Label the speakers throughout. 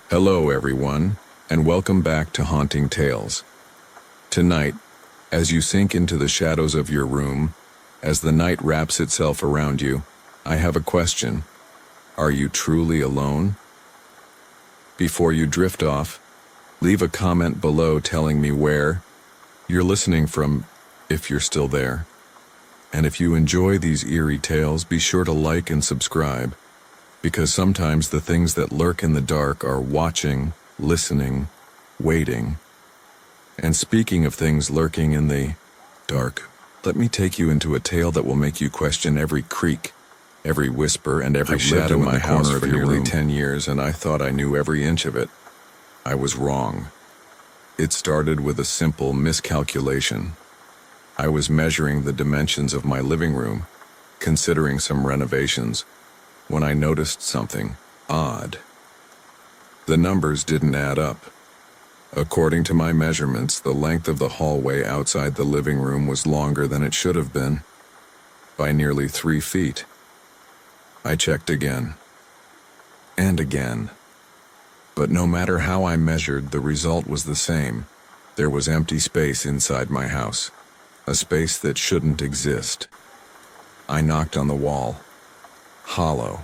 Speaker 1: Hello, everyone, and welcome back to Haunting Tales. Tonight, as you sink into the shadows of your room, as the night wraps itself around you, I have a question. Are you truly alone? Before you drift off, leave a comment below telling me where you're listening from, if you're still there. And if you enjoy these eerie tales, be sure to like and subscribe, because sometimes the things that lurk in the dark are watching, listening, waiting. And speaking of things lurking in the dark, let me take you into a tale that will make you question every creak, every whisper, and every shadow in my house for nearly 10 years, and I thought I knew every inch of it. I was wrong. It started with a simple miscalculation. I was measuring the dimensions of my living room, considering some renovations, when I noticed something odd. The numbers didn't add up. According to my measurements, the length of the hallway outside the living room was longer than it should have been, by nearly 3 feet. I checked again, and again. But no matter how I measured, the result was the same. There was empty space inside my house, a space that shouldn't exist. I knocked on the wall. Hollow.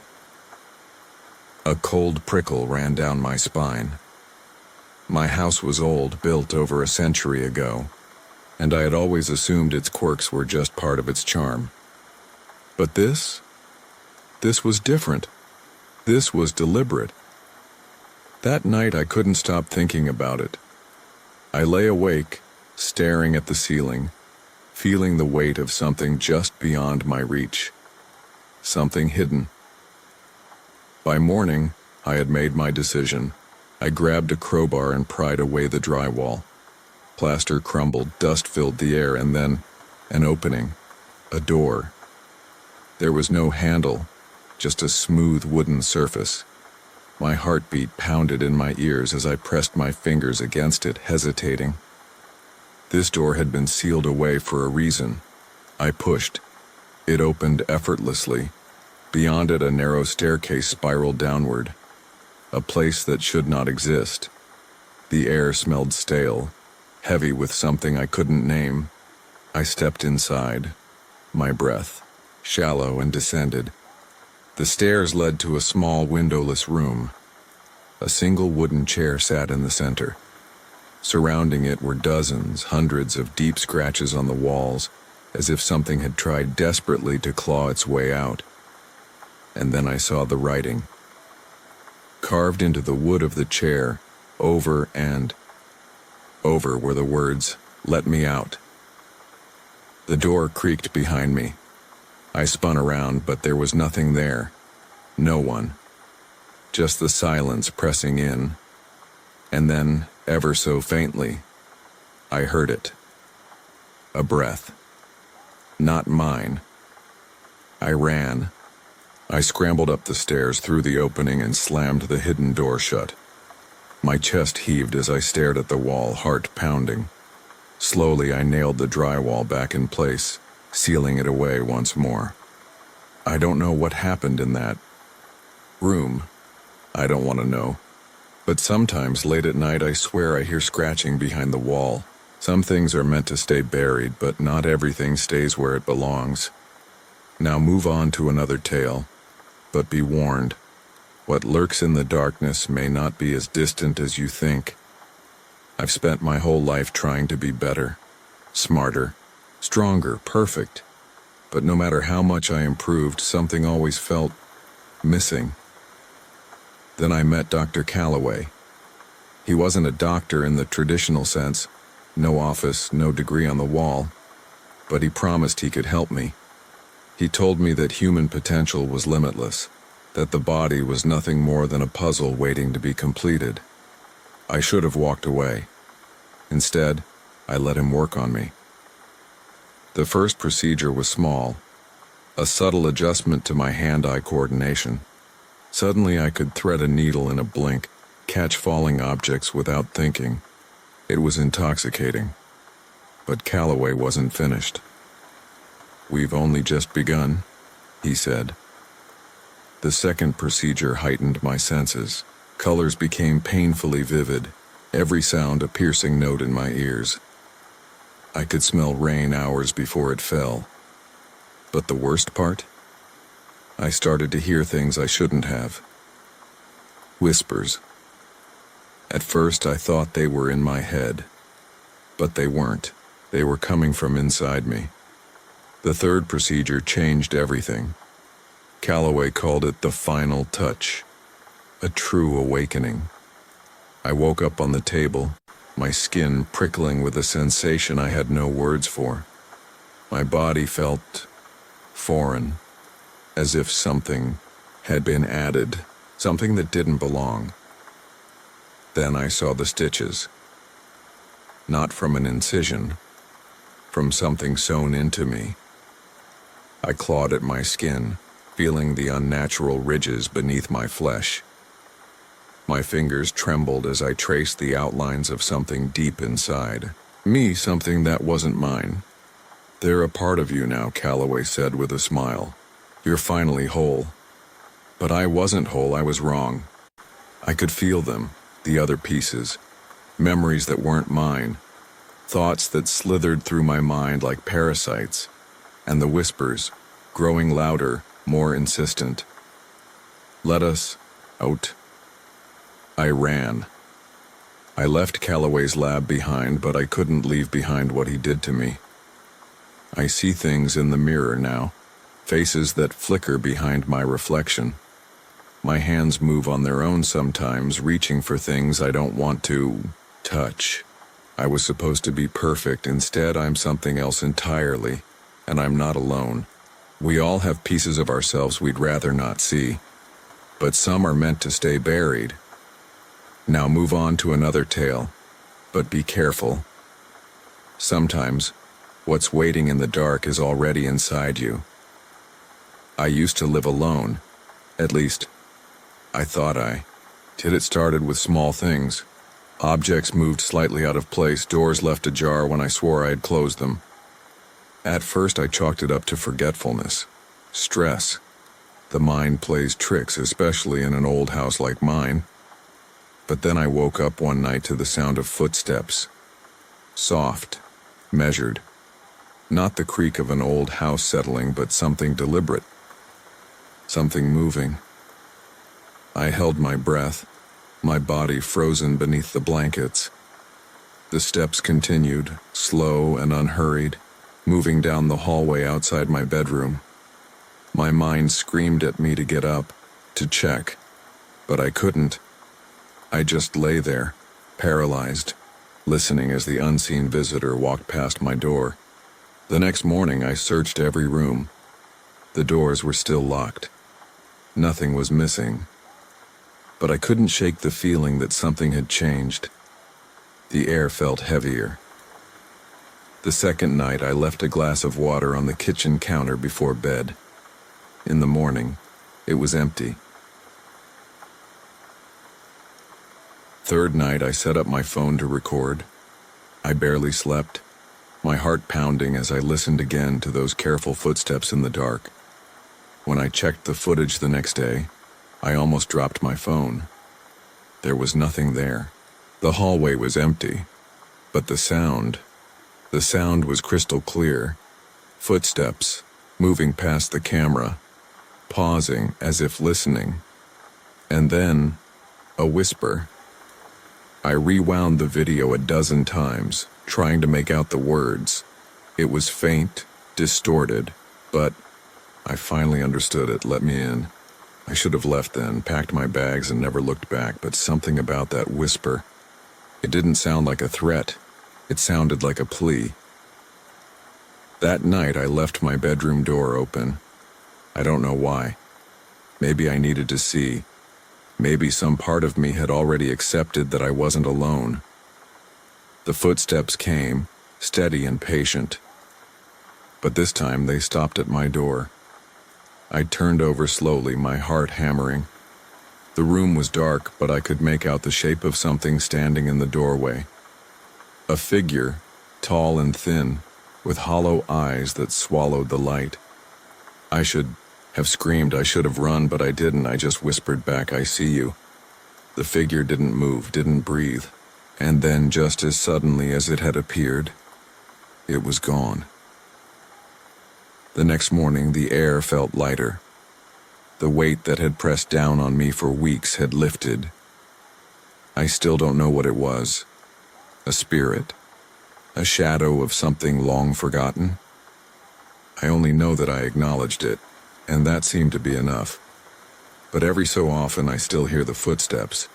Speaker 1: A cold prickle ran down my spine. My house was old, built over a century ago, and I had always assumed its quirks were just part of its charm. But this was different. This was deliberate. That night I couldn't stop thinking about it. I lay awake, staring at the ceiling, feeling the weight of something just beyond my reach. Something hidden. By morning, I had made my decision. I grabbed a crowbar and pried away the drywall. Plaster crumbled, dust filled the air, and then an opening, a door. There was no handle, just a smooth wooden surface. My heartbeat pounded in my ears as I pressed my fingers against it, hesitating. This door had been sealed away for a reason. I pushed. It opened effortlessly. Beyond it, a narrow staircase spiraled downward. A place that should not exist. The air smelled stale, heavy with something I couldn't name. I stepped inside, my breath shallow, and descended. The stairs led to a small windowless room. A single wooden chair sat in the center. Surrounding it were dozens, hundreds of deep scratches on the walls, as if something had tried desperately to claw its way out. And then I saw the writing. Carved into the wood of the chair, over and over, were the words, "Let me out." The door creaked behind me. I spun around, but there was nothing there. No one. Just the silence pressing in. And then, ever so faintly, I heard it. A breath. Not mine. I ran. I scrambled up the stairs, through the opening, and slammed the hidden door shut. My chest heaved as I stared at the wall, heart pounding. Slowly, I nailed the drywall back in place, sealing it away once more. I don't know what happened in that room. I don't want to know. But sometimes late at night I swear I hear scratching behind the wall. Some things are meant to stay buried, but not everything stays where it belongs. Now move on to another tale. But be warned, what lurks in the darkness may not be as distant as you think. I've spent my whole life trying to be better, smarter, stronger, perfect. But no matter how much I improved, something always felt missing. Then I met Dr. Calloway. He wasn't a doctor in the traditional sense, no office, no degree on the wall, but he promised he could help me. He told me that human potential was limitless, that the body was nothing more than a puzzle waiting to be completed. I should have walked away. Instead, I let him work on me. The first procedure was small, a subtle adjustment to my hand-eye coordination. Suddenly I could thread a needle in a blink, catch falling objects without thinking. It was intoxicating. But Calloway wasn't finished. "We've only just begun," he said. The second procedure heightened my senses, Colors became painfully vivid, every sound a piercing note in my ears. I could smell rain hours before it fell. But the worst part? I started to hear things I shouldn't have. Whispers. At first I thought they were in my head, but they weren't. They were coming from inside me. The third procedure changed everything. Calloway called it the final touch, a true awakening. I woke up on the table, my skin prickling with a sensation I had no words for. My body felt foreign, as if something had been added, something that didn't belong. Then I saw the stitches. Not from an incision, from something sewn into me. I clawed at my skin, feeling the unnatural ridges beneath my flesh. My fingers trembled as I traced the outlines of something deep inside. Me, something that wasn't mine. "They're a part of you now," Calloway said with a smile. "You're finally whole." But I wasn't whole, I was wrong. I could feel them, the other pieces, memories that weren't mine, thoughts that slithered through my mind like parasites, and the whispers, growing louder, more insistent. "Let us out." I ran. I left Calloway's lab behind, but I couldn't leave behind what he did to me. I see things in the mirror now, faces that flicker behind my reflection. My hands move on their own sometimes, reaching for things I don't want to touch. I was supposed to be perfect, instead I'm something else entirely, and I'm not alone. We all have pieces of ourselves we'd rather not see, but some are meant to stay buried. Now move on to another tale, but be careful. Sometimes, what's waiting in the dark is already inside you. I used to live alone, at least, I thought I did. It started with small things. Objects moved slightly out of place, doors left ajar when I swore I had closed them. At first I chalked it up to forgetfulness, stress. The mind plays tricks, especially in an old house like mine. But then I woke up one night to the sound of footsteps. Soft, measured. Not the creak of an old house settling, but something deliberate. Something moving. I held my breath, my body frozen beneath the blankets. The steps continued, slow and unhurried, moving down the hallway outside my bedroom. My mind screamed at me to get up, to check, but I couldn't. I just lay there, paralyzed, listening as the unseen visitor walked past my door. The next morning I searched every room. The doors were still locked. Nothing was missing. But I couldn't shake the feeling that something had changed. The air felt heavier. The second night I left a glass of water on the kitchen counter before bed. In the morning, it was empty. Third night I set up my phone to record. I barely slept, my heart pounding as I listened again to those careful footsteps in the dark. When I checked the footage the next day, I almost dropped my phone. There was nothing there. The hallway was empty, but the sound was crystal clear. Footsteps, moving past the camera, pausing as if listening. And then, a whisper. I rewound the video a dozen times, trying to make out the words. It was faint, distorted, but I finally understood it. "Let me in." I should have left then, packed my bags and never looked back, but something about that whisper. It didn't sound like a threat. It sounded like a plea. That night I left my bedroom door open. I don't know why. Maybe I needed to see. Maybe some part of me had already accepted that I wasn't alone. The footsteps came, steady and patient. But this time they stopped at my door. I turned over slowly, my heart hammering. The room was dark, but I could make out the shape of something standing in the doorway. A figure, tall and thin, with hollow eyes that swallowed the light. I should have screamed, I should have run, but I didn't. I just whispered back, "I see you." The figure didn't move, didn't breathe, and then just as suddenly as it had appeared, it was gone. The next morning, the air felt lighter. The weight that had pressed down on me for weeks had lifted. I still don't know what it was. A spirit? A shadow of something long forgotten? I only know that I acknowledged it, and that seemed to be enough. But every so often I still hear the footsteps.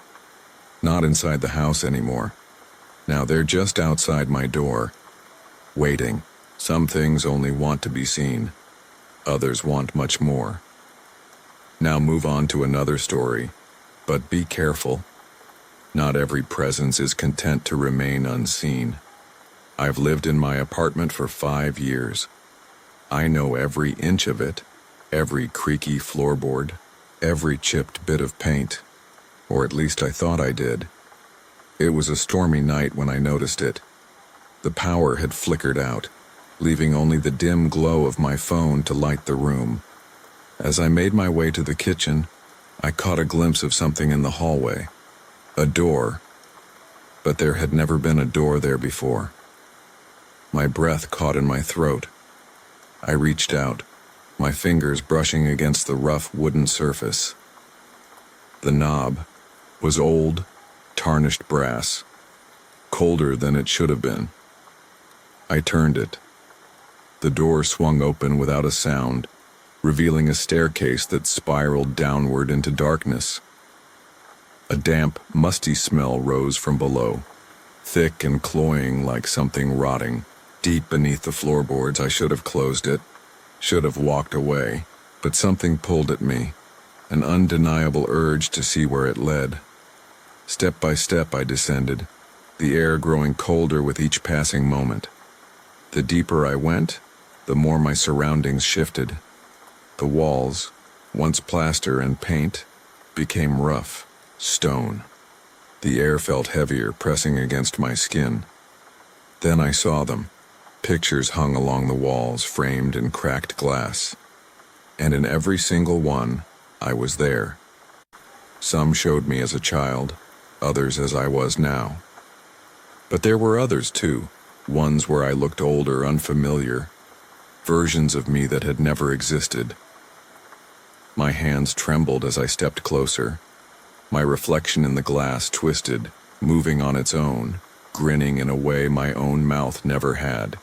Speaker 1: Not inside the house anymore. Now they're just outside my door, waiting. Some things only want to be seen. Others want much more. Now move on to another story, but be careful. Not every presence is content to remain unseen. I've lived in my apartment for 5 years. I know every inch of it, every creaky floorboard, every chipped bit of paint, or at least I thought I did. It was a stormy night when I noticed it. The power had flickered out, leaving only the dim glow of my phone to light the room. As I made my way to the kitchen, I caught a glimpse of something in the hallway. A door, but there had never been a door there before. My breath caught in my throat. I reached out, my fingers brushing against the rough wooden surface. The knob was old, tarnished brass, colder than it should have been. I turned it. The door swung open without a sound, revealing a staircase that spiraled downward into darkness. A damp, musty smell rose from below, thick and cloying like something rotting. Deep beneath the floorboards, I should have closed it, should have walked away, but something pulled at me, an undeniable urge to see where it led. Step by step I descended, the air growing colder with each passing moment. The deeper I went, the more my surroundings shifted. The walls, once plaster and paint, became rough, stone. The air felt heavier, pressing against my skin. Then I saw them. Pictures hung along the walls, framed in cracked glass. And in every single one, I was there. Some showed me as a child, others as I was now. But there were others too, ones where I looked older, unfamiliar, versions of me that had never existed. My hands trembled as I stepped closer. My reflection in the glass twisted, moving on its own, grinning in a way my own mouth never had.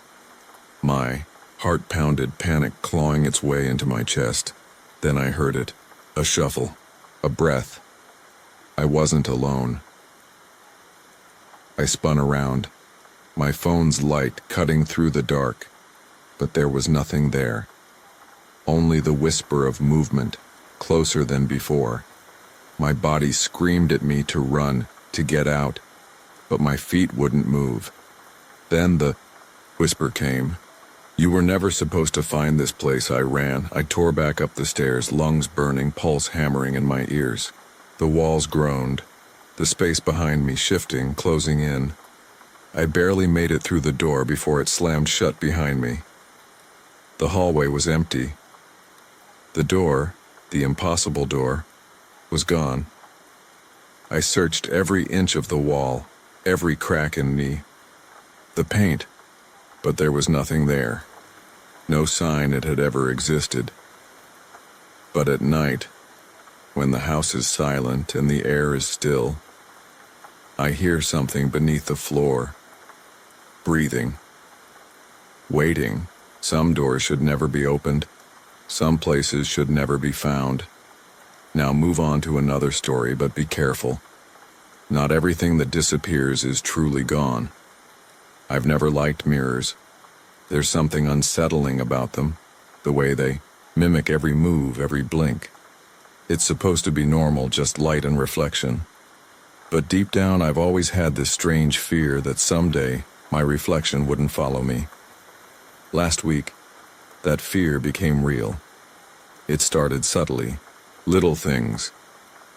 Speaker 1: My heart pounded, panic clawing its way into my chest. Then I heard it, a shuffle, a breath. I wasn't alone. I spun around, my phone's light cutting through the dark, but there was nothing there. Only the whisper of movement, closer than before. My body screamed at me to run, to get out, but my feet wouldn't move. Then the whisper came. "You were never supposed to find this place." I ran. I tore back up the stairs, lungs burning, pulse hammering in my ears. The walls groaned, the space behind me shifting, closing in. I barely made it through the door before it slammed shut behind me. The hallway was empty. The door, the impossible door, was gone. I searched every inch of the wall, every crack in the paint, but there was nothing there. No sign it had ever existed. But at night, when the house is silent and the air is still, I hear something beneath the floor, breathing, waiting. Some doors should never be opened. Some places should never be found. Now move on to another story, but be careful. Not everything that disappears is truly gone. I've never liked mirrors. There's something unsettling about them, the way they mimic every move, every blink. It's supposed to be normal, just light and reflection. But deep down, I've always had this strange fear that someday my reflection wouldn't follow me. Last week, that fear became real. It started subtly, little things.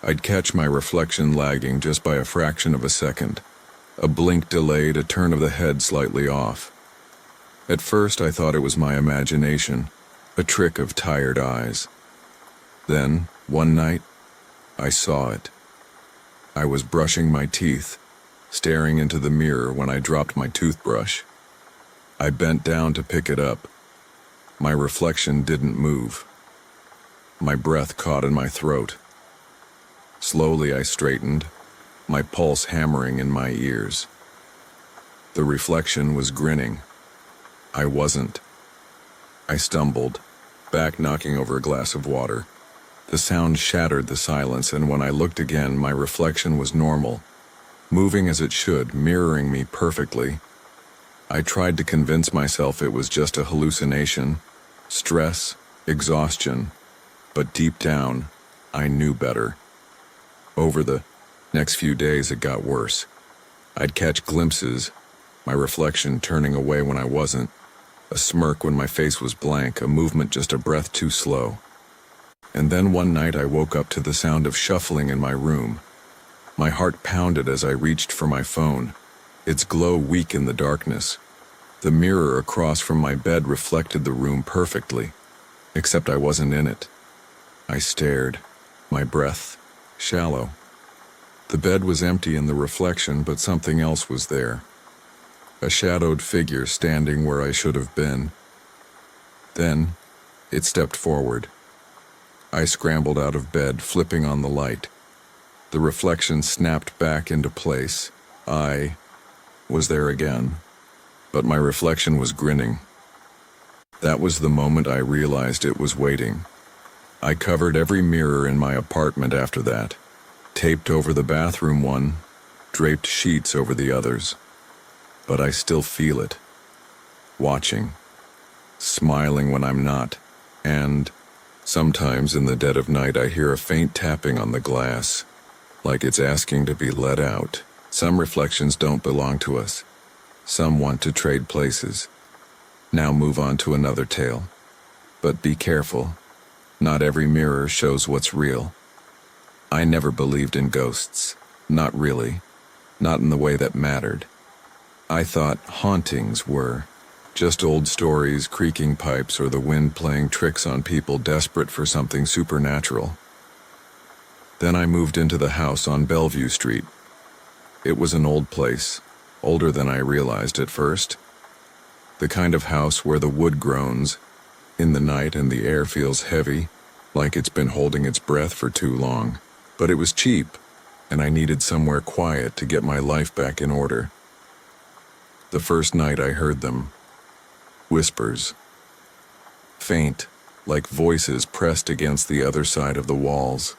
Speaker 1: I'd catch my reflection lagging just by a fraction of a second. A blink delayed, a turn of the head slightly off. At first, I thought it was my imagination, a trick of tired eyes. Then, one night, I saw it. I was brushing my teeth, staring into the mirror when I dropped my toothbrush. I bent down to pick it up. My reflection didn't move. My breath caught in my throat. Slowly I straightened, my pulse hammering in my ears. The reflection was grinning. I wasn't. I stumbled, back knocking over a glass of water. The sound shattered the silence, and when I looked again, my reflection was normal, moving as it should, mirroring me perfectly. I tried to convince myself it was just a hallucination, stress, exhaustion, but deep down, I knew better. Over the next few days, it got worse. I'd catch glimpses, my reflection turning away when I wasn't, a smirk when my face was blank, a movement just a breath too slow. And then one night I woke up to the sound of shuffling in my room. My heart pounded as I reached for my phone, its glow weak in the darkness. The mirror across from my bed reflected the room perfectly, except I wasn't in it. I stared, my breath shallow. The bed was empty in the reflection, but something else was there. A shadowed figure standing where I should have been. Then, it stepped forward. I scrambled out of bed, flipping on the light. The reflection snapped back into place. I was there again, but my reflection was grinning. That was the moment I realized it was waiting. I covered every mirror in my apartment after that, taped over the bathroom one, draped sheets over the others. But I still feel it, watching, smiling when I'm not, and sometimes in the dead of night I hear a faint tapping on the glass, like it's asking to be let out. Some reflections don't belong to us. Some want to trade places. Now move on to another tale. But be careful. Not every mirror shows what's real. I never believed in ghosts. Not really. Not in the way that mattered. I thought hauntings were just old stories, creaking pipes, or the wind playing tricks on people desperate for something supernatural. Then I moved into the house on Bellevue Street. It was an old place, older than I realized at first. The kind of house where the wood groans in the night and the air feels heavy, like it's been holding its breath for too long. But it was cheap, and I needed somewhere quiet to get my life back in order. The first night I heard them. Whispers. Faint, like voices pressed against the other side of the walls.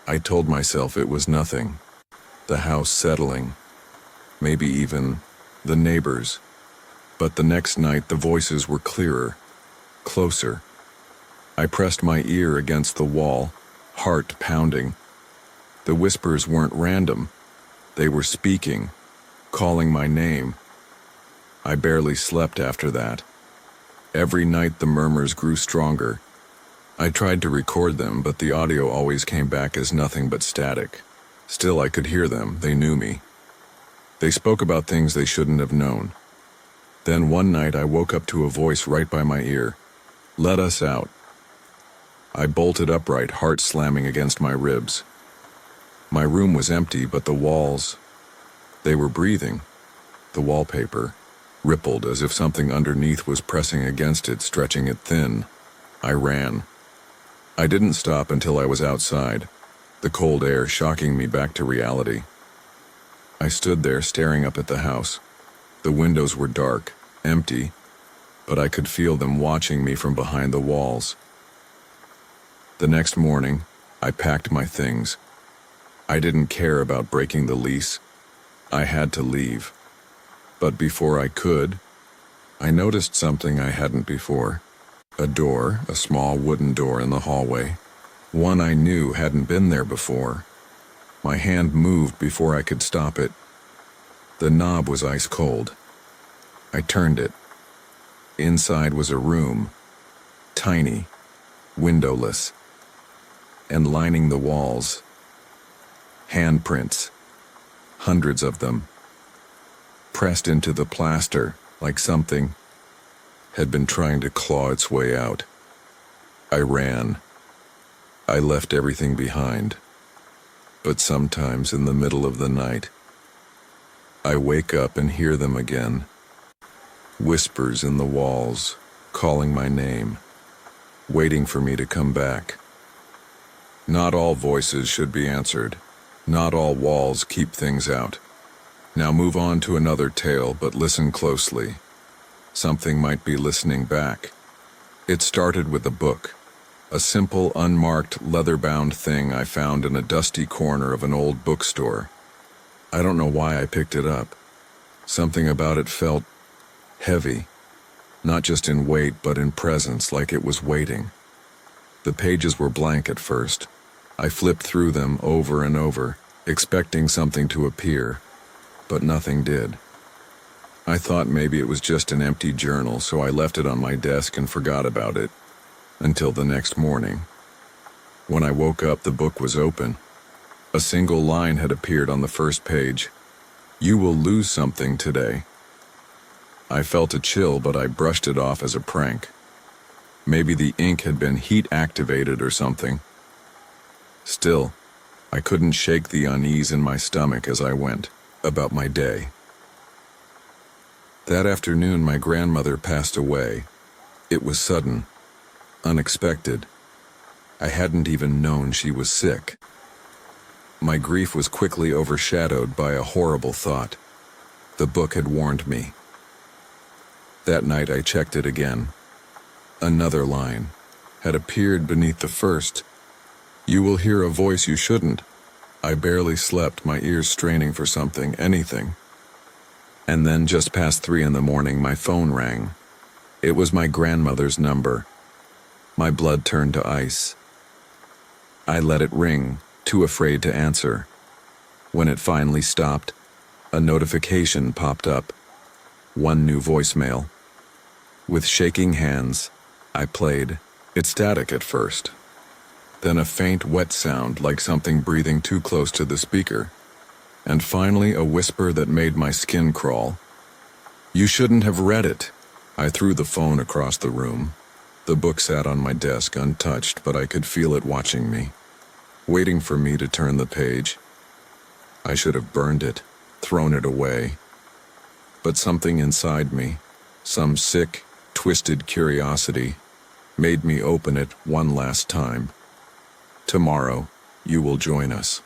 Speaker 1: I told myself it was nothing. The house settling. Maybe even the neighbors. But the next night the voices were clearer, closer. I pressed my ear against the wall, heart pounding. The whispers weren't random. They were speaking, calling my name. I barely slept after that. Every night the murmurs grew stronger. I tried to record them, but the audio always came back as nothing but static. Still, I could hear them. They knew me. They spoke about things they shouldn't have known. Then one night I woke up to a voice right by my ear. Let us out. I bolted upright, heart slamming against my ribs. My room was empty, but the walls, they were breathing. The wallpaper rippled as if something underneath was pressing against it, stretching it thin. I ran. I didn't stop until I was outside, the cold air shocking me back to reality. I stood there staring up at the house. The windows were dark, empty, but I could feel them watching me from behind the walls. The next morning, I packed my things. I didn't care about breaking the lease. I had to leave. But before I could, I noticed something I hadn't before. A door, a small wooden door in the hallway. One I knew hadn't been there before. My hand moved before I could stop it. The knob was ice cold. I turned it. Inside was a room, tiny, windowless, and lining the walls, handprints, hundreds of them, pressed into the plaster like something had been trying to claw its way out. I ran. I left everything behind. but sometimes in the middle of the night, I wake up and hear them again. Whispers in the walls, calling my name, waiting for me to come back. Not all voices should be answered. Not all walls keep things out. Now move on to another tale, but listen closely. Something might be listening back. It started with a book, a simple, unmarked, leather-bound thing I found in a dusty corner of an old bookstore. I don't know why I picked it up. Something about it felt heavy, not just in weight but in presence, like it was waiting. The pages were blank at first. I flipped through them over and over, expecting something to appear, but nothing did. I thought maybe it was just an empty journal, so I left it on my desk and forgot about it, until the next morning. When I woke up, the book was open. A single line had appeared on the first page. "You will lose something today." I felt a chill, but I brushed it off as a prank. Maybe the ink had been heat activated or something. Still, I couldn't shake the unease in my stomach as I went about my day. That afternoon, my grandmother passed away. It was sudden, unexpected. I hadn't even known she was sick. My grief was quickly overshadowed by a horrible thought. The book had warned me. That night I checked it again. Another line had appeared beneath the first. "You will hear a voice you shouldn't." I barely slept, my ears straining for something, anything. And then just past 3 in the morning, my phone rang. It was my grandmother's number. My blood turned to ice. I let it ring, too afraid to answer. When it finally stopped, a notification popped up. One new voicemail. With shaking hands, I played. It's static at first. Then a faint, wet sound like something breathing too close to the speaker. And finally a whisper that made my skin crawl. "You shouldn't have read it." I threw the phone across the room. The book sat on my desk untouched, but I could feel it watching me, waiting for me to turn the page. I should have burned it, thrown it away. But something inside me, some sick, twisted curiosity, made me open it one last time. "Tomorrow, you will join us."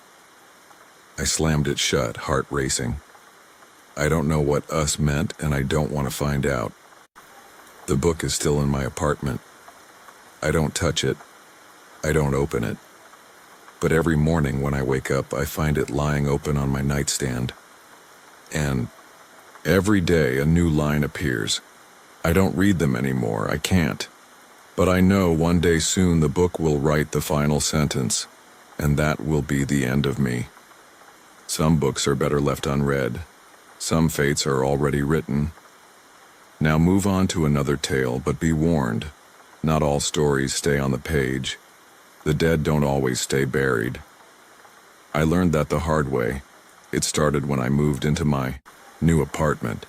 Speaker 1: I slammed it shut, heart racing. I don't know what "us" meant, and I don't want to find out. The book is still in my apartment. I don't touch it. I don't open it. But every morning when I wake up, I find it lying open on my nightstand. And every day a new line appears. I don't read them anymore, I can't. But I know one day soon the book will write the final sentence, and that will be the end of me. Some books are better left unread. Some fates are already written. Now move on to another tale, but be warned, not all stories stay on the page. The dead don't always stay buried. I learned that the hard way. It started when I moved into my new apartment.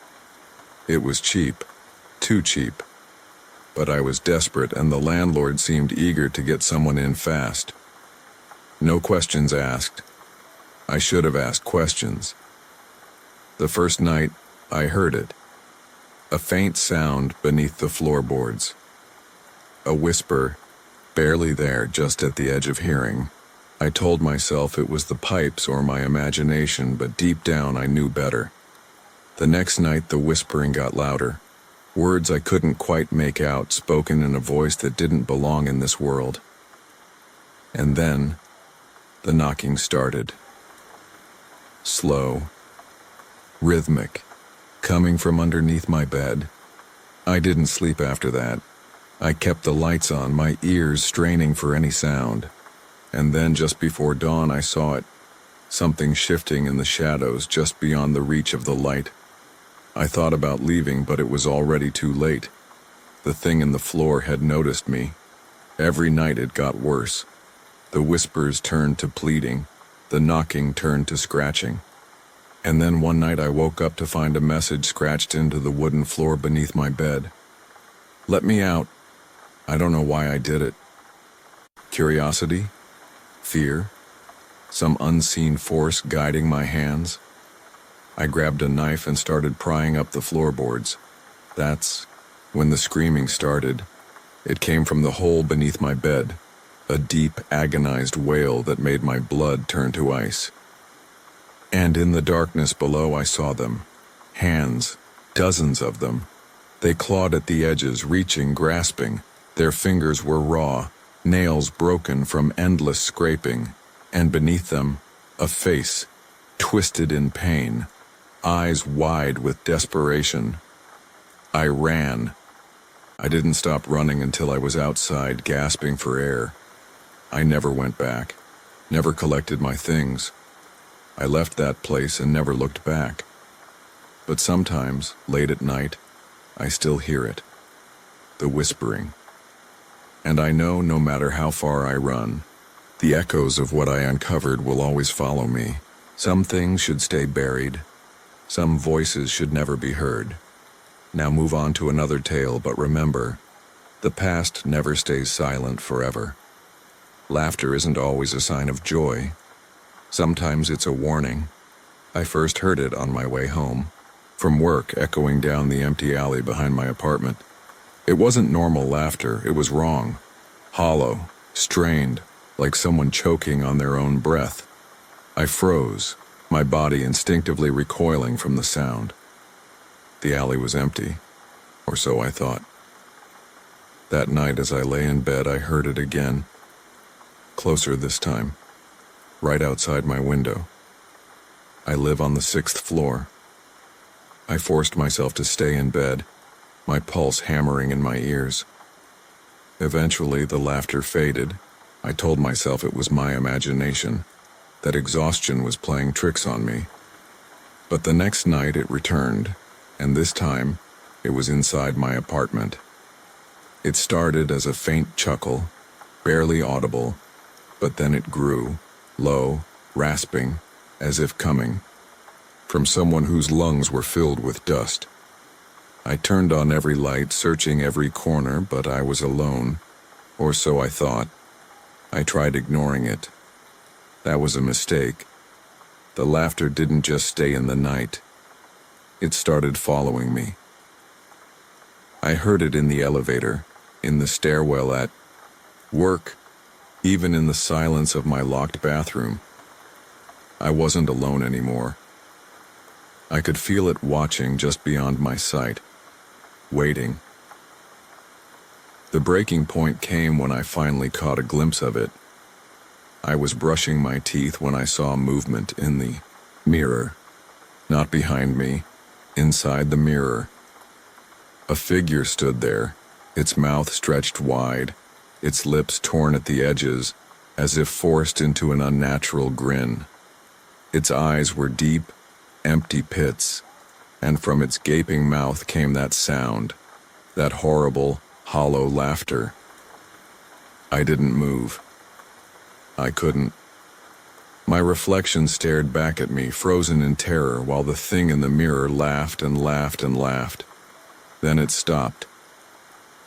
Speaker 1: It was cheap, too cheap. But I was desperate, and the landlord seemed eager to get someone in fast. No questions asked. I should have asked questions. The first night, I heard it. A faint sound beneath the floorboards. A whisper, barely there, just at the edge of hearing. I told myself it was the pipes or my imagination, but deep down I knew better. The next night the whispering got louder. Words I couldn't quite make out, spoken in a voice that didn't belong in this world. And then, the knocking started. Slow, rhythmic, coming from underneath my bed. I didn't sleep after that. I kept the lights on, my ears straining for any sound. And then just before dawn I saw it, something shifting in the shadows just beyond the reach of the light. I thought about leaving, but it was already too late. The thing in the floor had noticed me. Every night it got worse. The whispers turned to pleading. The knocking turned to scratching. And then one night I woke up to find a message scratched into the wooden floor beneath my bed. "Let me out." I don't know why I did it. Curiosity? Fear? some unseen force guiding my hands? I grabbed a knife and started prying up the floorboards. That's when the screaming started. It came from the hole beneath my bed, a deep, agonized wail that made my blood turn to ice. And in the darkness below I saw them. Hands, dozens of them. They clawed at the edges, reaching, grasping. Their fingers were raw, nails broken from endless scraping, and beneath them, a face, twisted in pain, eyes wide with desperation. I ran. I didn't stop running until I was outside, gasping for air. I never went back, never collected my things. I left that place and never looked back. But sometimes, late at night, I still hear it, the whispering. And I know no matter how far I run, the echoes of what I uncovered will always follow me. Some things should stay buried. Some voices should never be heard. Now move on to another tale, but remember, the past never stays silent forever. Laughter isn't always a sign of joy. Sometimes it's a warning. I first heard it on my way home, from work, echoing down the empty alley behind my apartment. It wasn't normal laughter, it was wrong. Hollow, strained, like someone choking on their own breath. I froze, my body instinctively recoiling from the sound. The alley was empty, or so I thought. That night as I lay in bed, I heard it again. Closer this time, right outside my window. I live on the 6th floor. I forced myself to stay in bed, my pulse hammering in my ears. Eventually, the laughter faded. I told myself it was my imagination, that exhaustion was playing tricks on me. But the next night it returned, and this time, it was inside my apartment. It started as a faint chuckle, barely audible, but then it grew, low, rasping, as if coming from someone whose lungs were filled with dust. I turned on every light, searching every corner, but I was alone, or so I thought. I tried ignoring it. That was a mistake. The laughter didn't just stay in the night. It started following me. I heard it in the elevator, in the stairwell at work, even in the silence of my locked bathroom. I wasn't alone anymore. I could feel it watching just beyond my sight, waiting. The breaking point came when I finally caught a glimpse of it. I was brushing my teeth when I saw movement in the mirror, not behind me, inside the mirror. A figure stood there, its mouth stretched wide, its lips torn at the edges, as if forced into an unnatural grin. Its eyes were deep, empty pits, and from its gaping mouth came that sound, that horrible, hollow laughter. I didn't move. I couldn't. My reflection stared back at me, frozen in terror, while the thing in the mirror laughed and laughed and laughed. Then it stopped.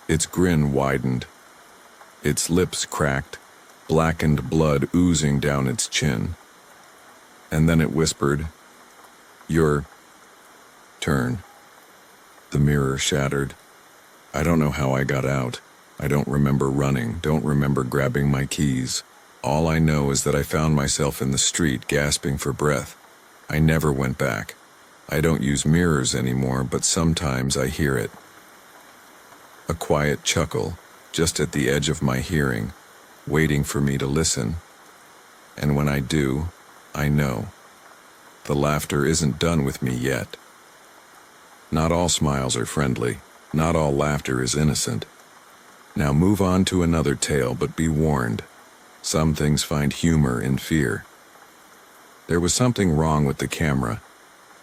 Speaker 1: Its grin widened. Its lips cracked, blackened blood oozing down its chin. And then it whispered, "Your turn." The mirror shattered. I don't know how I got out. I don't remember running, don't remember grabbing my keys. All I know is that I found myself in the street, gasping for breath. I never went back. I don't use mirrors anymore, but sometimes I hear it. A quiet chuckle, just at the edge of my hearing, waiting for me to listen. And when I do, I know. The laughter isn't done with me yet. Not all smiles are friendly. Not all laughter is innocent. Now move on to another tale, but be warned. Some things find humor in fear. There was something wrong with the camera.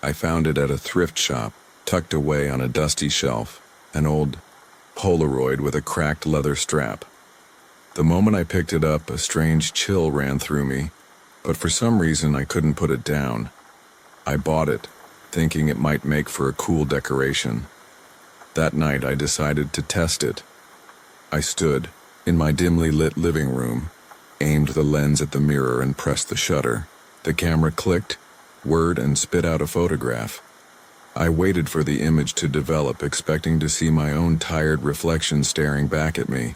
Speaker 1: I found it at a thrift shop, tucked away on a dusty shelf, an old Polaroid with a cracked leather strap. The moment I picked it up, a strange chill ran through me, but for some reason I couldn't put it down. I bought it, thinking it might make for a cool decoration. That night I decided to test it. I stood in my dimly lit living room, aimed the lens at the mirror and pressed the shutter. The camera clicked, whirred, and spit out a photograph. I waited for the image to develop, expecting to see my own tired reflection staring back at me.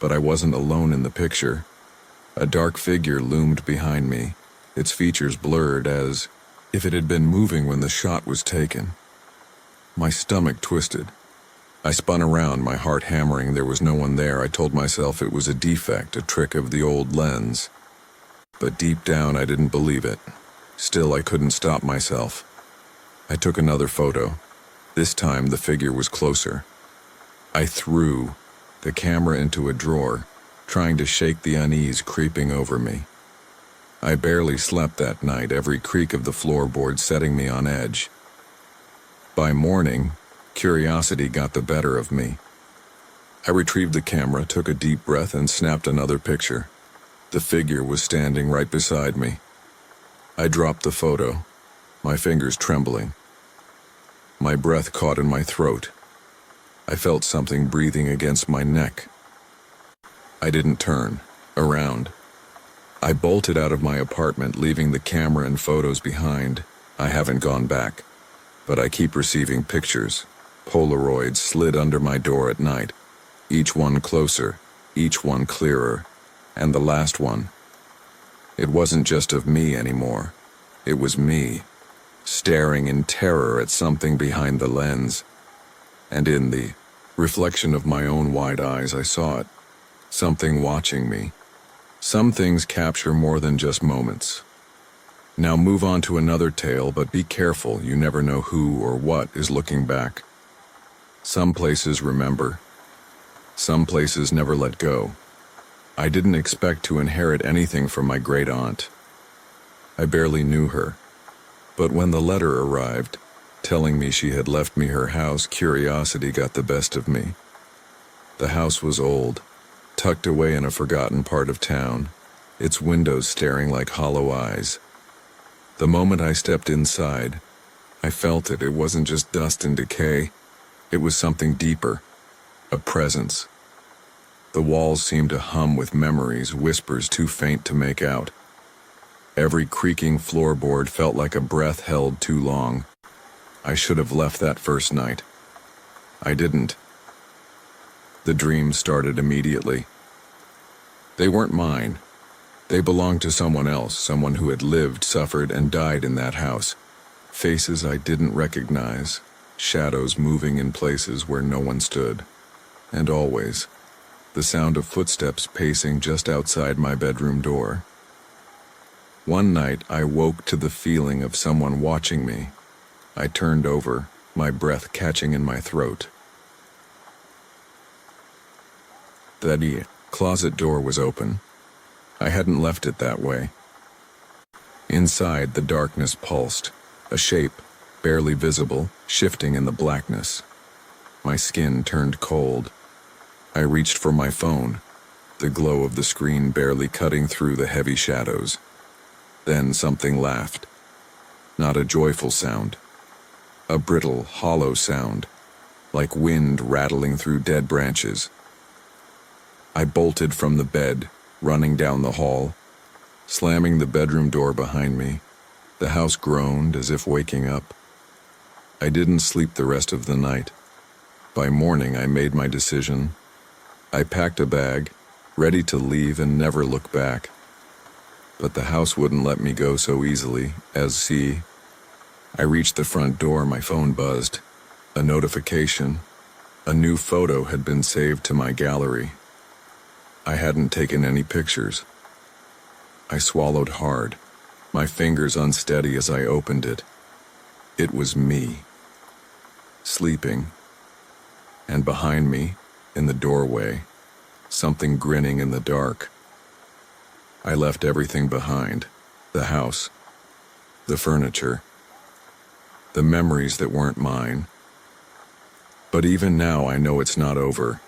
Speaker 1: But I wasn't alone in the picture. A dark figure loomed behind me, its features blurred as if it had been moving when the shot was taken. My stomach twisted. I spun around, my heart hammering. There was no one there. I told myself it was a defect, a trick of the old lens. But deep down, I didn't believe it. Still, I couldn't stop myself. I took another photo. This time, the figure was closer. I threw the camera into a drawer, trying to shake the unease creeping over me. I barely slept that night, every creak of the floorboard setting me on edge. By morning, curiosity got the better of me. I retrieved the camera, took a deep breath, and snapped another picture. The figure was standing right beside me. I dropped the photo, my fingers trembling. My breath caught in my throat. I felt something breathing against my neck. I didn't turn around. I bolted out of my apartment, leaving the camera and photos behind. I haven't gone back, but I keep receiving pictures. Polaroids slid under my door at night, each one closer, each one clearer, and the last one. It wasn't just of me anymore. It was me, staring in terror at something behind the lens. And in the reflection of my own wide eyes, I saw it. Something watching me. Some things capture more than just moments. Now move on to another tale, but be careful. You never know who or what is looking back. Some places remember. Some places never let go. I didn't expect to inherit anything from my great aunt. I barely knew her. But when the letter arrived, telling me she had left me her house, curiosity got the best of me. The house was old, tucked away in a forgotten part of town, its windows staring like hollow eyes. The moment I stepped inside, I felt it. It wasn't just dust and decay. It was something deeper, a presence. The walls seemed to hum with memories, whispers too faint to make out. Every creaking floorboard felt like a breath held too long. I should have left that first night. I didn't. The dreams started immediately. They weren't mine. They belonged to someone else, someone who had lived, suffered, and died in that house. Faces I didn't recognize, shadows moving in places where no one stood. And always, the sound of footsteps pacing just outside my bedroom door. One night, I woke to the feeling of someone watching me. I turned over, my breath catching in my throat. The closet door was open. I hadn't left it that way. Inside, the darkness pulsed, a shape, barely visible, shifting in the blackness. My skin turned cold. I reached for my phone, the glow of the screen barely cutting through the heavy shadows. Then something laughed. Not a joyful sound. A brittle, hollow sound, like wind rattling through dead branches. I bolted from the bed, running down the hall, slamming the bedroom door behind me. The house groaned as if waking up. I didn't sleep the rest of the night. By morning, I made my decision. I packed a bag, ready to leave and never look back. But the house wouldn't let me go so easily, I reached the front door, my phone buzzed. A notification. A new photo had been saved to my gallery. I hadn't taken any pictures. I swallowed hard, my fingers unsteady as I opened it. It was me, sleeping. And behind me, in the doorway, something grinning in the dark. I left everything behind, the house, the furniture, the memories that weren't mine. But even now I know it's not over,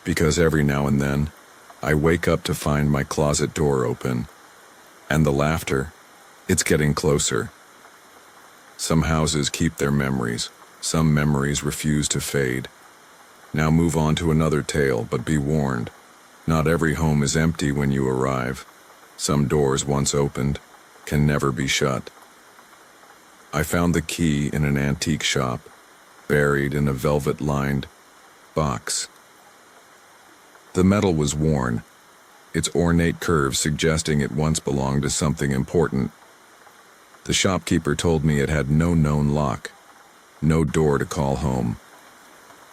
Speaker 1: because every now and then, I wake up to find my closet door open, and the laughter, it's getting closer. Some houses keep their memories, some memories refuse to fade. Now move on to another tale, but be warned, not every home is empty when you arrive. Some doors once opened can never be shut. I found the key in an antique shop, buried in a velvet-lined box. The metal was worn, its ornate curves suggesting it once belonged to something important. The shopkeeper told me it had no known lock, no door to call home.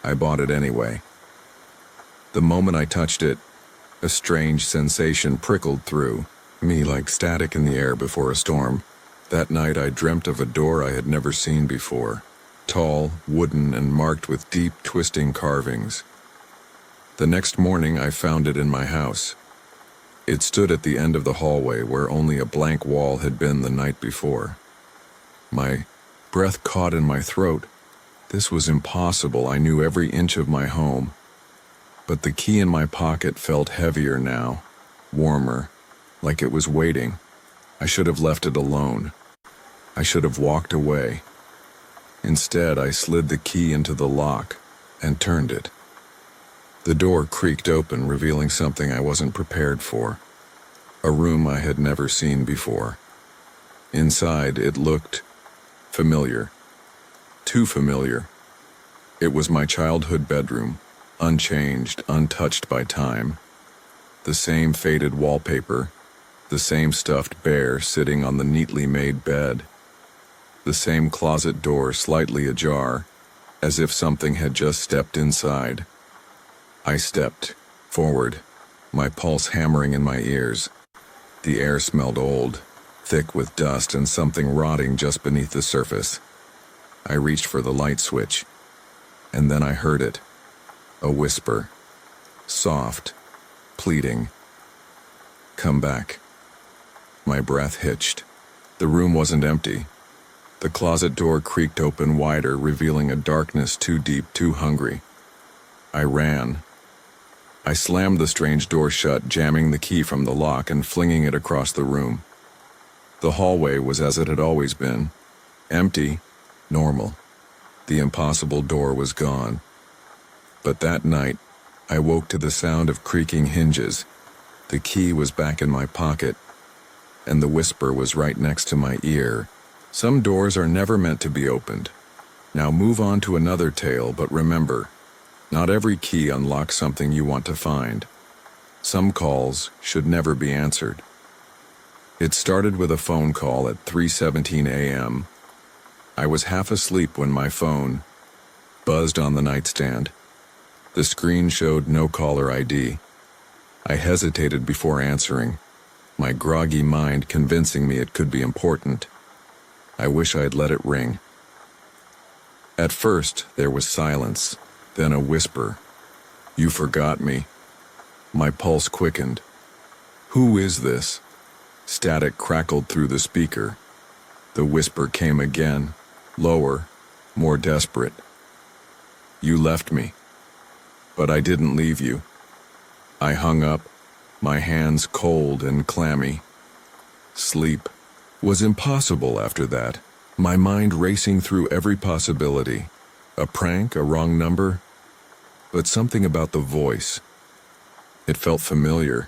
Speaker 1: I bought it anyway. The moment I touched it, a strange sensation prickled through me like static in the air before a storm. That night I dreamt of a door I had never seen before, tall, wooden, and marked with deep, twisting carvings. The next morning I found it in my house. It stood at the end of the hallway where only a blank wall had been the night before. My breath caught in my throat. This was impossible. I knew every inch of my home. But the key in my pocket felt heavier now, warmer, like it was waiting. I should have left it alone. I should have walked away. Instead, I slid the key into the lock and turned it. The door creaked open, revealing something I wasn't prepared for. A room I had never seen before. Inside, it looked familiar. Too familiar. It was my childhood bedroom, unchanged, untouched by time. The same faded wallpaper, the same stuffed bear sitting on the neatly made bed, the same closet door slightly ajar, as if something had just stepped inside. I stepped forward, my pulse hammering in my ears. The air smelled old, thick with dust and something rotting just beneath the surface. I reached for the light switch, and then I heard it, a whisper, soft, pleading. Come back. My breath hitched. The room wasn't empty. The closet door creaked open wider, revealing a darkness too deep, too hungry. I ran. I slammed the strange door shut, jamming the key from the lock and flinging it across the room. The hallway was as it had always been, empty, normal. The impossible door was gone. But that night, I woke to the sound of creaking hinges. The key was back in my pocket, and the whisper was right next to my ear. Some doors are never meant to be opened. Now move on to another tale, but remember, not every key unlocks something you want to find. Some calls should never be answered. It started with a phone call at 3:17 a.m. I was half asleep when my phone buzzed on the nightstand. The screen showed no caller ID. I hesitated before answering, my groggy mind convincing me it could be important. I wish I'd let it ring. At first, there was silence, then a whisper. You forgot me. My pulse quickened. Who is this? Static crackled through the speaker. The whisper came again, lower, more desperate. You left me. But I didn't leave you. I hung up, my hands cold and clammy. Sleep was impossible after that, my mind racing through every possibility. A prank, a wrong number, but something about the voice. It felt familiar.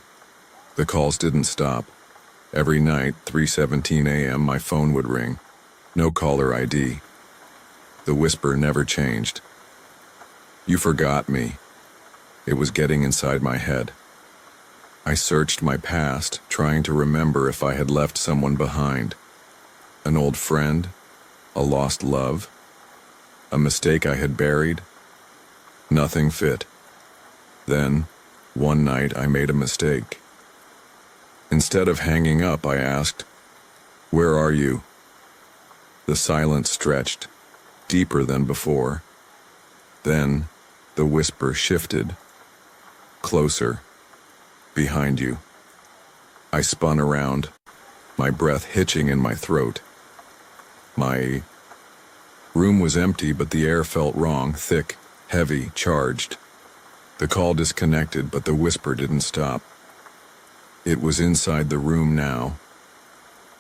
Speaker 1: The calls didn't stop. Every night, 3:17 a.m., my phone would ring. No caller ID. The whisper never changed. You forgot me. It was getting inside my head. I searched my past, trying to remember if I had left someone behind. An old friend, a lost love, a mistake I had buried. Nothing fit. Then, one night I made a mistake. Instead of hanging up, I asked, "Where are you?" The silence stretched, deeper than before. Then, the whisper shifted. Closer. Behind you. I spun around, my breath hitching in my throat. My room was empty, but the air felt wrong, thick, heavy, charged. The call disconnected, but the whisper didn't stop. It was inside the room now.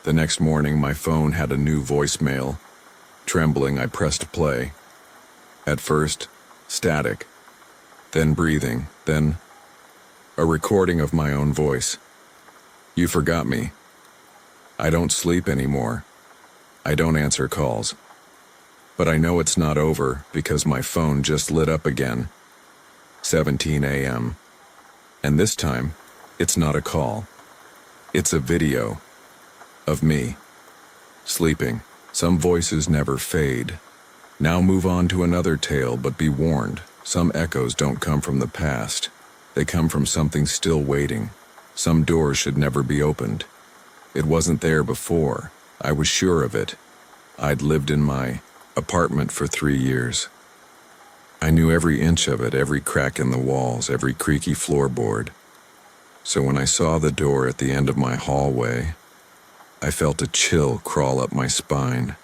Speaker 1: The next morning, my phone had a new voicemail. Trembling, I pressed play. At first, static, then breathing, then a recording of my own voice. You forgot me. I don't sleep anymore. I don't answer calls. But I know it's not over because my phone just lit up again. 17 a.m. And this time, it's not a call. It's a video of me sleeping. Some voices never fade. Now move on to another tale, but be warned, some echoes don't come from the past. They come from something still waiting. Some doors should never be opened. It wasn't there before. I was sure of it. I'd lived in my apartment for 3 years. I knew every inch of it, every crack in the walls, every creaky floorboard. So when I saw the door at the end of my hallway, I felt a chill crawl up my spine.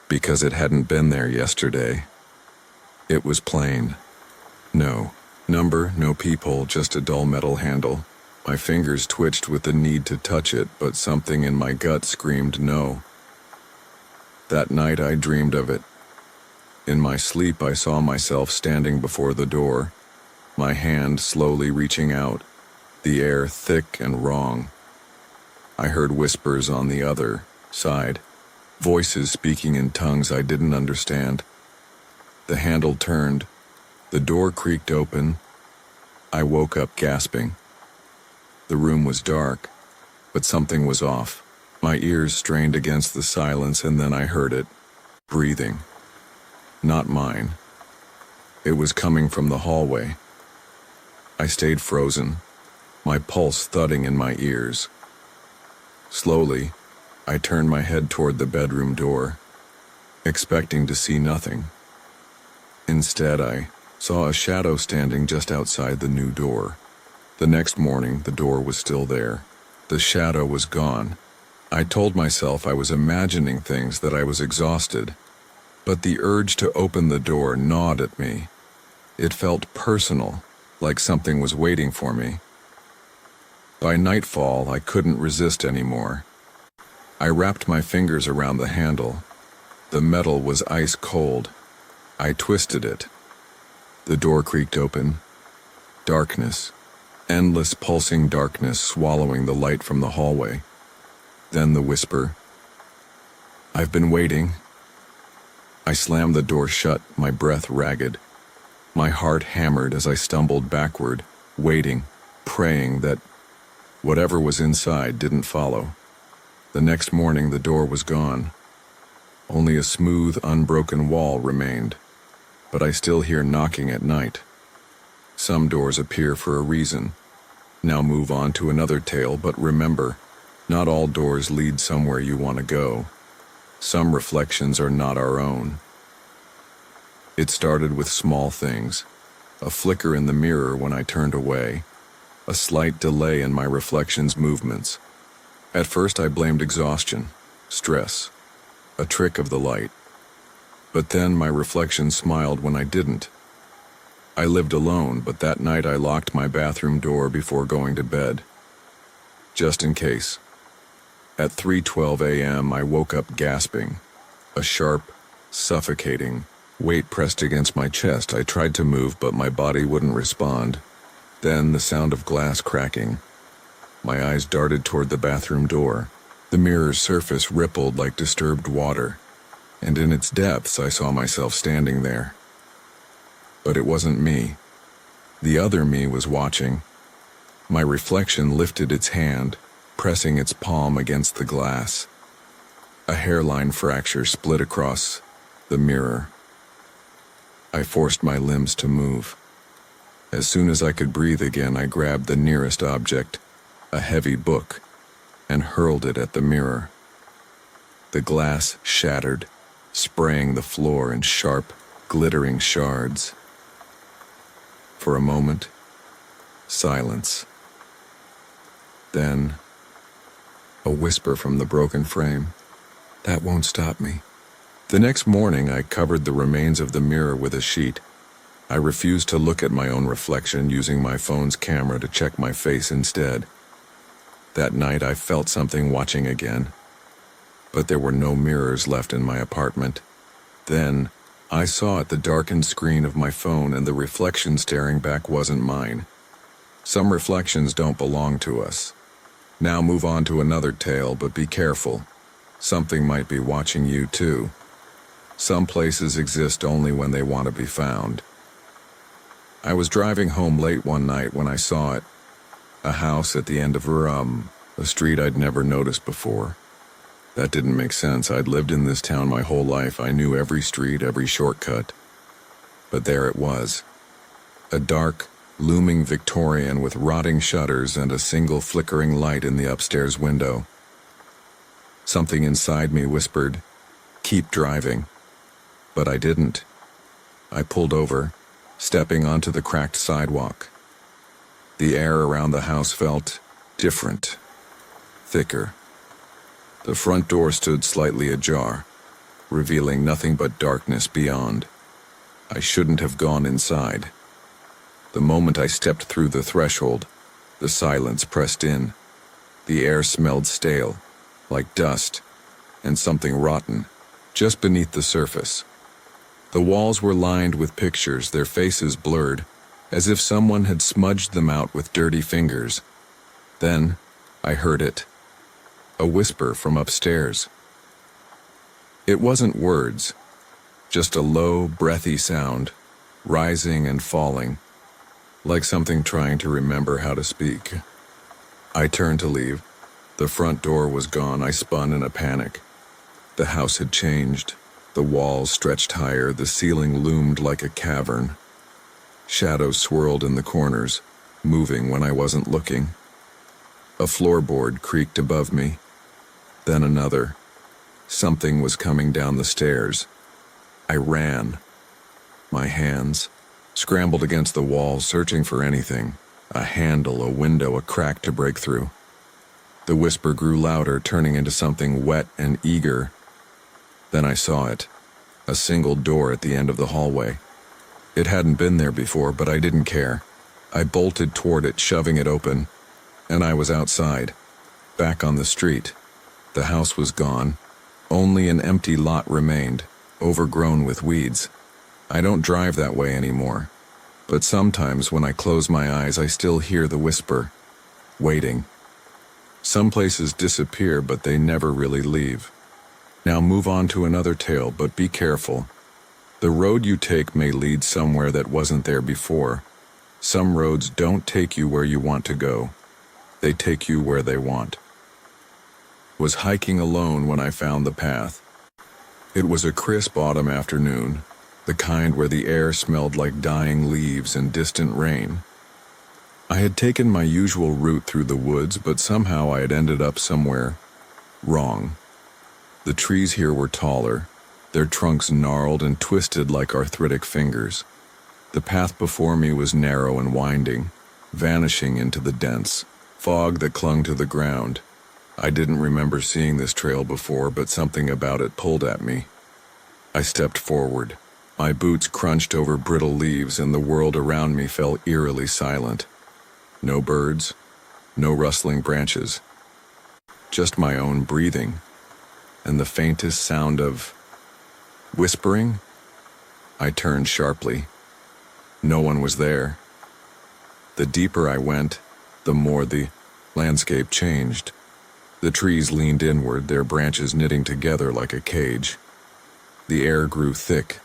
Speaker 1: Because it hadn't been there yesterday. It was plain. No number, no peephole, just a dull metal handle. My fingers twitched with the need to touch it, but something in my gut screamed no. That night I dreamed of it. In my sleep I saw myself standing before the door, my hand slowly reaching out, the air thick and wrong. I heard whispers on the other side, voices speaking in tongues I didn't understand. The handle turned, the door creaked open. I woke up gasping. The room was dark, but something was off. My ears strained against the silence, and then I heard it, breathing. Not mine. It was coming from the hallway. I stayed frozen, my pulse thudding in my ears. Slowly, I turned my head toward the bedroom door, expecting to see nothing. Instead, I saw a shadow standing just outside the new door. The next morning, the door was still there. The shadow was gone. I told myself I was imagining things, that I was exhausted. But the urge to open the door gnawed at me. It felt personal, like something was waiting for me. By nightfall, I couldn't resist anymore. I wrapped my fingers around the handle. The metal was ice cold. I twisted it. The door creaked open. Darkness. Endless pulsing darkness swallowing the light from the hallway. Then the whisper. I've been waiting. I slammed the door shut, my breath ragged. My heart hammered as I stumbled backward, waiting, praying that whatever was inside didn't follow. The next morning the door was gone. Only a smooth, unbroken wall remained. But I still hear knocking at night. Some doors appear for a reason. Now move on to another tale, but remember, not all doors lead somewhere you want to go. Some reflections are not our own. It started with small things. A flicker in the mirror when I turned away. A slight delay in my reflection's movements. At first I blamed exhaustion, stress, a trick of the light. But then my reflection smiled when I didn't. I lived alone, but that night I locked my bathroom door before going to bed. Just in case. At 3:12 a.m. I woke up gasping. A sharp, suffocating weight pressed against my chest. I tried to move, but my body wouldn't respond. Then the sound of glass cracking. My eyes darted toward the bathroom door. The mirror's surface rippled like disturbed water, and in its depths I saw myself standing there. But it wasn't me. The other me was watching. My reflection lifted its hand, pressing its palm against the glass. A hairline fracture split across the mirror. I forced my limbs to move. As soon as I could breathe again, I grabbed the nearest object, a heavy book, and hurled it at the mirror. The glass shattered, spraying the floor in sharp, glittering shards. For a moment, silence. Then, a whisper from the broken frame. That won't stop me. The next morning, I covered the remains of the mirror with a sheet. I refused to look at my own reflection, using my phone's camera to check my face instead. That night, I felt something watching again. But there were no mirrors left in my apartment. Then, I saw at the darkened screen of my phone, and the reflection staring back wasn't mine. Some reflections don't belong to us. Now move on to another tale, but be careful. Something might be watching you too. Some places exist only when they want to be found. I was driving home late one night when I saw it. A house at the end of a street I'd never noticed before. That didn't make sense. I'd lived in this town my whole life. I knew every street, every shortcut. But there it was. A dark, looming Victorian with rotting shutters and a single flickering light in the upstairs window. Something inside me whispered, "Keep driving." But I didn't. I pulled over, stepping onto the cracked sidewalk. The air around the house felt different, thicker. The front door stood slightly ajar, revealing nothing but darkness beyond. I shouldn't have gone inside. The moment I stepped through the threshold, the silence pressed in. The air smelled stale, like dust, and something rotten, just beneath the surface. The walls were lined with pictures, their faces blurred, as if someone had smudged them out with dirty fingers. Then, I heard it. A whisper from upstairs. It wasn't words, just a low, breathy sound, rising and falling, like something trying to remember how to speak. I turned to leave. The front door was gone. I spun in a panic. The house had changed. The walls stretched higher. The ceiling loomed like a cavern. Shadows swirled in the corners, moving when I wasn't looking. A floorboard creaked above me. Then another. Something was coming down the stairs. I ran. My hands scrambled against the wall, searching for anything. A handle, a window, a crack to break through. The whisper grew louder, turning into something wet and eager. Then I saw it. A single door at the end of the hallway. It hadn't been there before, but I didn't care. I bolted toward it, shoving it open, and I was outside, back on the street. The house was gone. Only an empty lot remained, overgrown with weeds. I don't drive that way anymore, but sometimes when I close my eyes I still hear the whisper, waiting. Some places disappear, but they never really leave. Now move on to another tale, but be careful. The road you take may lead somewhere that wasn't there before. Some roads don't take you where you want to go. They take you where they want. Was hiking alone when I found the path. It was a crisp autumn afternoon, the kind where the air smelled like dying leaves and distant rain. I had taken my usual route through the woods, but somehow I had ended up somewhere wrong. The trees here were taller, their trunks gnarled and twisted like arthritic fingers. The path before me was narrow and winding, vanishing into the dense fog that clung to the ground. I didn't remember seeing this trail before, but something about it pulled at me. I stepped forward. My boots crunched over brittle leaves, and the world around me fell eerily silent. No birds, no rustling branches. Just my own breathing, and the faintest sound of whispering. I turned sharply. No one was there. The deeper I went, the more the landscape changed. The trees leaned inward, their branches knitting together like a cage. The air grew thick,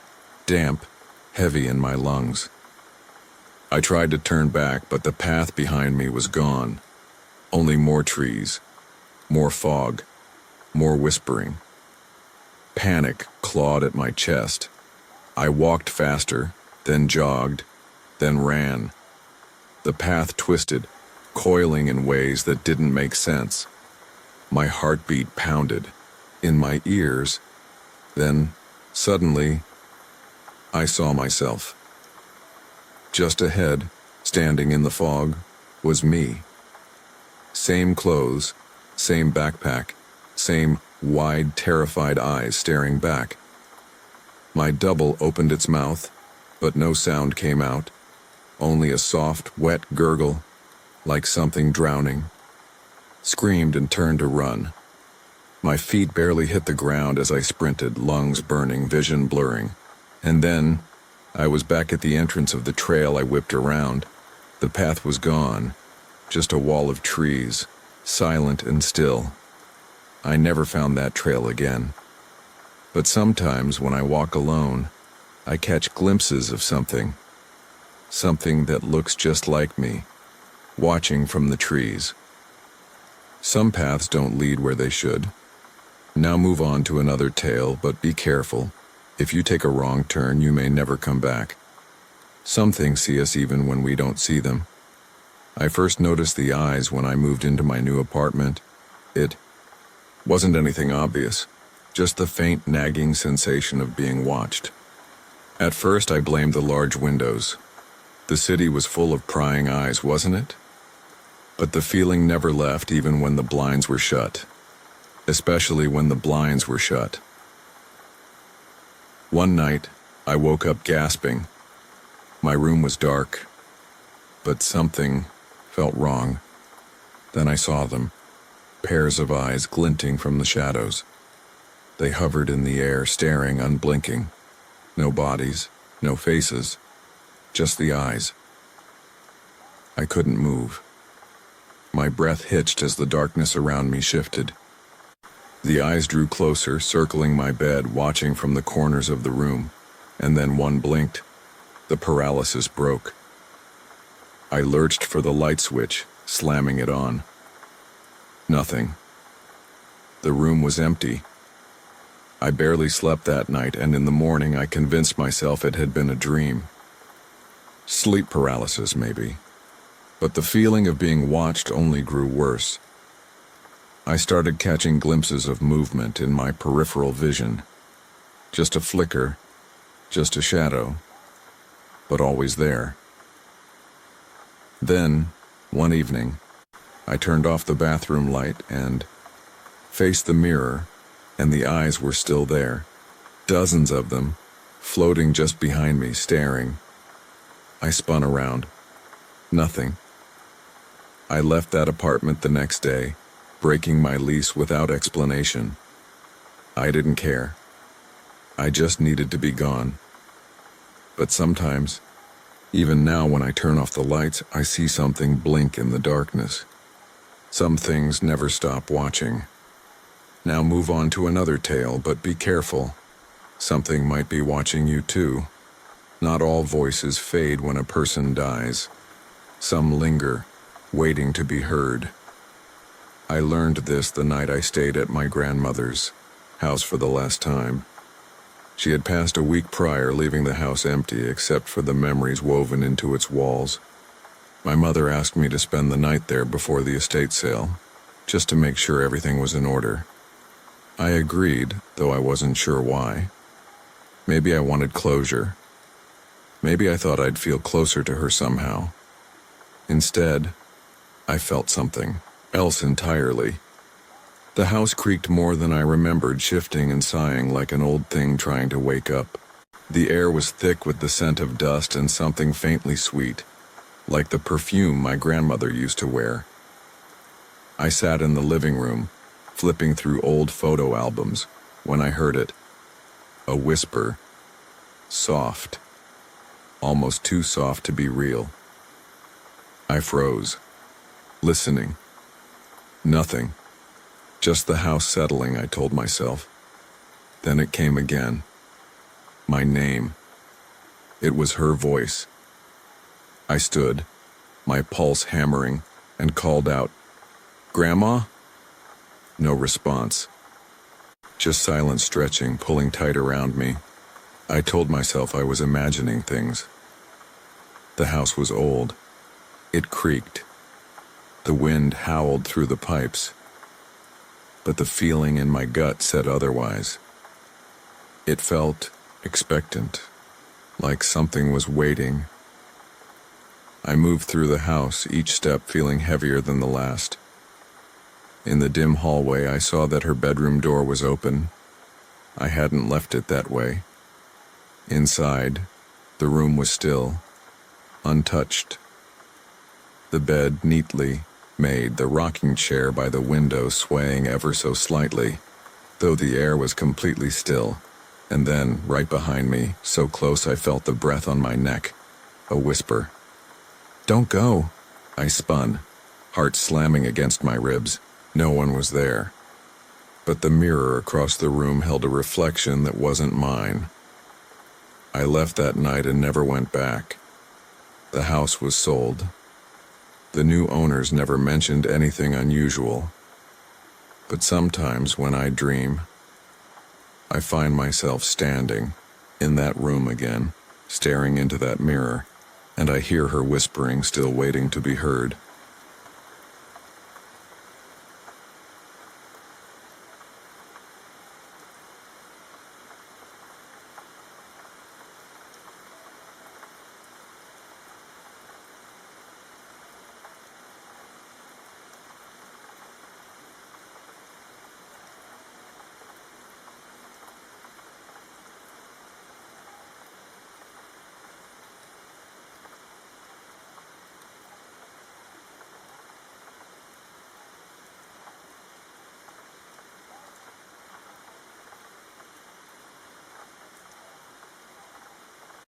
Speaker 1: damp, heavy in my lungs. I tried to turn back, but the path behind me was gone. Only more trees, more fog, more whispering. Panic clawed at my chest. I walked faster, then jogged, then ran. The path twisted, coiling in ways that didn't make sense. My heartbeat pounded in my ears. Then, suddenly, I saw myself. Just ahead, standing in the fog, was me. Same clothes, same backpack, same wide, terrified eyes staring back. My double opened its mouth, but no sound came out, only a soft, wet gurgle, like something drowning. Screamed and turned to run. My feet barely hit the ground as I sprinted, lungs burning, vision blurring. And then, I was back at the entrance of the trail. I whipped around. The path was gone, just a wall of trees, silent and still. I never found that trail again. But sometimes when I walk alone, I catch glimpses of something that looks just like me, watching from the trees. Some paths don't lead where they should. Now move on to another tale, but be careful. If you take a wrong turn, you may never come back. Some things see us even when we don't see them. I first noticed the eyes when I moved into my new apartment. It wasn't anything obvious, just the faint nagging sensation of being watched. At first I blamed the large windows. The city was full of prying eyes, wasn't it? But the feeling never left even when the blinds were shut. Especially when the blinds were shut. One night, I woke up gasping. My room was dark, but something felt wrong. Then I saw them, pairs of eyes glinting from the shadows. They hovered in the air, staring, unblinking. No bodies, no faces, just the eyes. I couldn't move. My breath hitched as the darkness around me shifted. The eyes drew closer, circling my bed, watching from the corners of the room, and then one blinked. The paralysis broke. I lurched for the light switch, slamming it on. Nothing. The room was empty. I barely slept that night, and in the morning I convinced myself it had been a dream. Sleep paralysis, maybe. But the feeling of being watched only grew worse. I started catching glimpses of movement in my peripheral vision. Just a flicker, just a shadow, but always there. Then, one evening, I turned off the bathroom light and faced the mirror, and the eyes were still there. Dozens of them, floating just behind me, staring. I spun around. Nothing. I left that apartment the next day, breaking my lease without explanation. I didn't care. I just needed to be gone. But sometimes, even now when I turn off the lights, I see something blink in the darkness. Some things never stop watching. Now move on to another tale, but be careful. Something might be watching you too. Not all voices fade when a person dies. Some linger, waiting to be heard. I learned this the night I stayed at my grandmother's house for the last time. She had passed a week prior, leaving the house empty except for the memories woven into its walls. My mother asked me to spend the night there before the estate sale, just to make sure everything was in order. I agreed, though I wasn't sure why. Maybe I wanted closure. Maybe I thought I'd feel closer to her somehow. Instead, I felt something else entirely. The house creaked more than I remembered, shifting and sighing like an old thing trying to wake up. The air was thick with the scent of dust and something faintly sweet, like the perfume my grandmother used to wear. I sat in the living room, flipping through old photo albums, when I heard it. A whisper. Soft. Almost too soft to be real. I froze, listening. Nothing. Just the house settling, I told myself. Then it came again. My name. It was her voice. I stood, my pulse hammering, and called out, "Grandma?" No response. Just silent stretching, pulling tight around me. I told myself I was imagining things. The house was old. It creaked. The wind howled through the pipes. But the feeling in my gut said otherwise. It felt expectant, like something was waiting. I moved through the house, each step feeling heavier than the last. In the dim hallway, I saw that her bedroom door was open. I hadn't left it that way. Inside, the room was still, untouched. The bed neatly made, the rocking chair by the window swaying ever so slightly, though the air was completely still. And then, right behind me, so close I felt the breath on my neck, a whisper. "Don't go." I spun, heart slamming against my ribs. No one was there. But the mirror across the room held a reflection that wasn't mine. I left that night and never went back. The house was sold. The new owners never mentioned anything unusual. But sometimes when I dream, I find myself standing in that room again, staring into that mirror, and I hear her whispering, still waiting to be heard.